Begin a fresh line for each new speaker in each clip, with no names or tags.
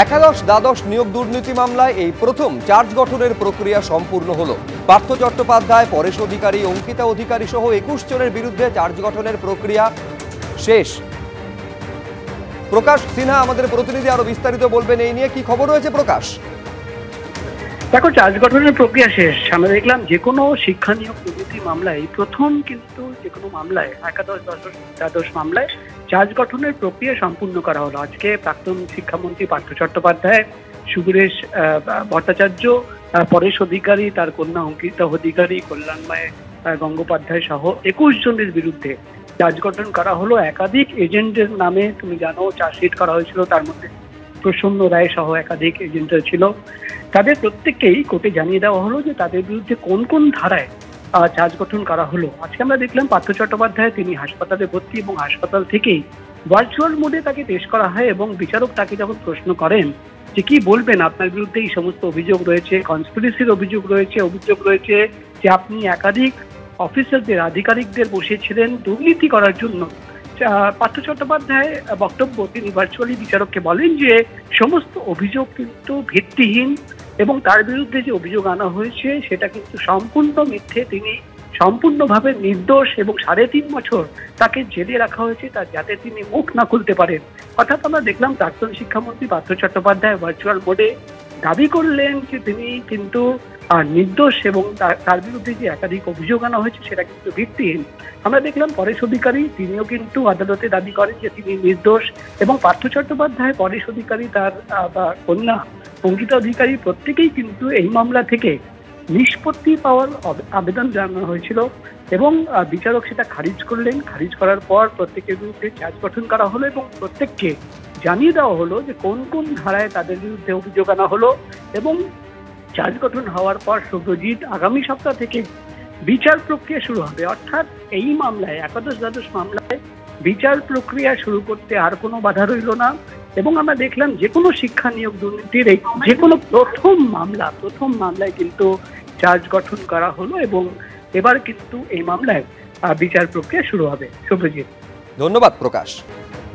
একাদশ দ্বাদশ নিয়োগ দুর্নীতি মামলায় এই প্রথম চার্জ গঠনের প্রক্রিয়া সম্পূর্ণ হলো। পার্থ চট্টোপাধ্যায়, পরেশ অধিকারী, অঙ্কিতা অধিকারী সহ 21 জনের বিরুদ্ধে চার্জ গঠনের প্রক্রিয়া শেষ। প্রকাশ সিনহা আমাদের প্রতিনিধি আরো বিস্তারিত বলবেন এই নিয়ে। কি খবর রয়েছে প্রকাশ?
দেখো, চার্জ গঠনের প্রক্রিয়া শেষ। আমরা দেখলাম যে কোনো শিক্ষা নিয়োগ দুর্নীতি মামলায় প্রথম কিন্তু যে কোনো মামলায় একাদশ দ্বাদশ মামলায় চার্জ গঠনের প্রক্রিয়া সম্পূর্ণ করা হলো। আজকে প্রাক্তন শিক্ষামন্ত্রী পার্থ চট্টোপাধ্যায়, সুবীরেশ ভট্টাচার্য, পরেশ অধিকারী, তার কন্যা অঙ্কিতা অধিকারী, কল্যাণময় গঙ্গোপাধ্যায় সহ 21 জনের বিরুদ্ধে চার্জ গঠন করা হলো। একাধিক এজেন্টের নামে তুমি জানো চার্জশিট করা হয়েছিল, তার মধ্যে প্রসন্ন রায় সহ একাধিক এজেন্ট ছিল। তাদের প্রত্যেককেই কোর্টে জানিয়ে দেওয়া হলো যে তাদের বিরুদ্ধে কোন কোন ধারায় চার্জ গঠন করা হলো। আজকে আমরা দেখলাম পার্থ চট্টোপাধ্যায় তিনি হাসপাতালে ভর্তি এবং হাসপাতাল থেকেই ভার্চুয়াল মোডে তাকে পেশ করা হয় এবং বিচারক তাকে যখন প্রশ্ন করেন যে কি বলবেন, আপনার বিরুদ্ধে এই সমস্ত অভিযোগ রয়েছে, কনস্পিরেসির অভিযোগ রয়েছে যে আপনি একাধিক অফিসারদের আধিকারিকদের বসিয়েছিলেন দুর্নীতি করার জন্য। পার্থ চট্টোপাধ্যায় বক্তব্য তিনি ভার্চুয়ালি বিচারককে বলেন যে সমস্ত অভিযোগ কিন্তু ভিত্তিহীন এবং তার বিরুদ্ধে যে অভিযোগ আনা হয়েছে সেটা কিন্তু সম্পূর্ণ মিথ্যে। তিনি সম্পূর্ণভাবে নির্দোষ এবং 3.5 বছর তাকে জেলে রাখা হয়েছে তার যাতে তিনি মুখ না খুলতে পারেন। অর্থাৎ আমরা দেখলাম প্রাক্তন শিক্ষামন্ত্রী পার্থ চট্টোপাধ্যায় ভার্চুয়াল মোডে দাবি করলেন যে তিনি কিন্তু নির্দোষ এবং তার বিরুদ্ধে যে একাধিক অভিযোগ আনা হয়েছে সেটা কিন্তু ভিত্তিহীন। আমরা দেখলাম পরেশ অধিকারী তিনিও কিন্তু আদালতে দাবি করেন যে তিনি নির্দোষ এবং পার্থ চট্টোপাধ্যায়, পরেশ অধিকারী, তার কন্যা অঙ্কিতা অধিকারী প্রত্যেকেই কিন্তু এই মামলা থেকে নিষ্পত্তি পাওয়ার আবেদন জানানো হয়েছিল এবং বিচারক সেটা খারিজ করলেন। খারিজ করার পর প্রত্যেকের বিরুদ্ধে চার্জ গঠন করা হলো এবং প্রত্যেককে জানিয়ে দেওয়া হলো যে কোন কোন ধারায় তাদের বিরুদ্ধে অভিযোগ আনা হলো এবং চার্জ গঠন হওয়ার পর শুভজিৎ আগামী সপ্তাহ থেকে বিচার প্রক্রিয়া শুরু হবে। অর্থাৎ এই মামলায় একাদশ দ্বাদশ মামলায় বিচার প্রক্রিয়া শুরু করতে আর কোনো বাধা রইল না এবং আমরা দেখলাম যে কোনো শিক্ষা নিয়োগ দুর্নীতির এই যে কোনো প্রথম মামলায় কিন্তু চার্জ গঠন করা হলো এবং এবার কিন্তু এই মামলায় বিচার প্রক্রিয়া শুরু হবে। শুভজিৎ,
ধন্যবাদ প্রকাশ।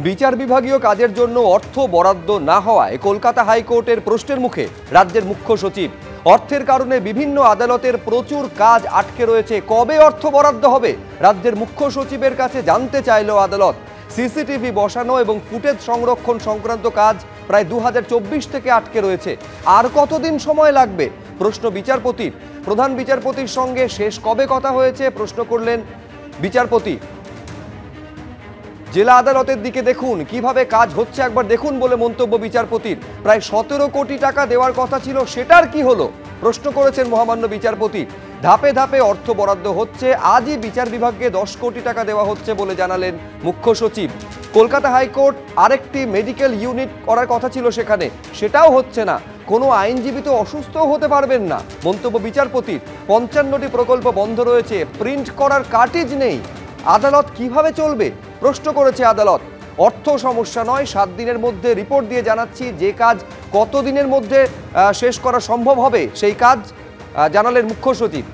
বিচার বিভাগীয় কাজের জন্য অর্থ বরাদ্দ না হওয়ায় কলকাতা হাইকোর্টের প্রশ্নের মুখে রাজ্যের মুখ্য সচিব। অর্থের কারণে বিভিন্ন আদালতের প্রচুর কাজ আটকে রয়েছে, কবে অর্থ বরাদ্দ হবে রাজ্যের মুখ্য সচিবের কাছে জানতে চাইল আদালত। সিসিটিভি বসানো এবং ফুটেজ সংরক্ষণ সংক্রান্ত কাজ প্রায় 2024 থেকে আটকে রয়েছে, আর কতদিন সময় লাগবে প্রশ্ন বিচারপতির। প্রধান বিচারপতির সঙ্গে শেষ কবে কথা হয়েছে প্রশ্ন করলেন বিচারপতি। জেলা আদালতের দিকে দেখুন কিভাবে কাজ হচ্ছে একবার দেখুন বলে মন্তব্য বিচারপতির। প্রায় 17 কোটি টাকা দেওয়ার কথা ছিল, সেটার কি হলো প্রশ্ন করেছেন মহামান্য বিচারপতি। ধাপে ধাপে অর্থ বরাদ্দ হচ্ছে, আজই বিচার বিভাগকে 10 কোটি টাকা দেওয়া হচ্ছে বলে জানালেন মুখ্য সচিব। কলকাতা হাইকোর্ট আরেকটি মেডিকেল ইউনিট করার কথা ছিল সেখানে, সেটাও হচ্ছে না। কোনো আইনজীবী তো অসুস্থও হতে পারবেন না মন্তব্য বিচারপতির। 55টি প্রকল্প বন্ধ রয়েছে, প্রিন্ট করার কার্টিজ নেই। আদালত কিভাবে চলবে প্রশ্ন করেছে আদালত। অর্থ সমস্যা নয়, 7 দিনের মধ্যে রিপোর্ট দিয়ে জানাচ্ছি যে কাজ কতদিনের মধ্যে শেষ করা সম্ভব হবে সেই কাজ জানালেন মুখ্য সচিব।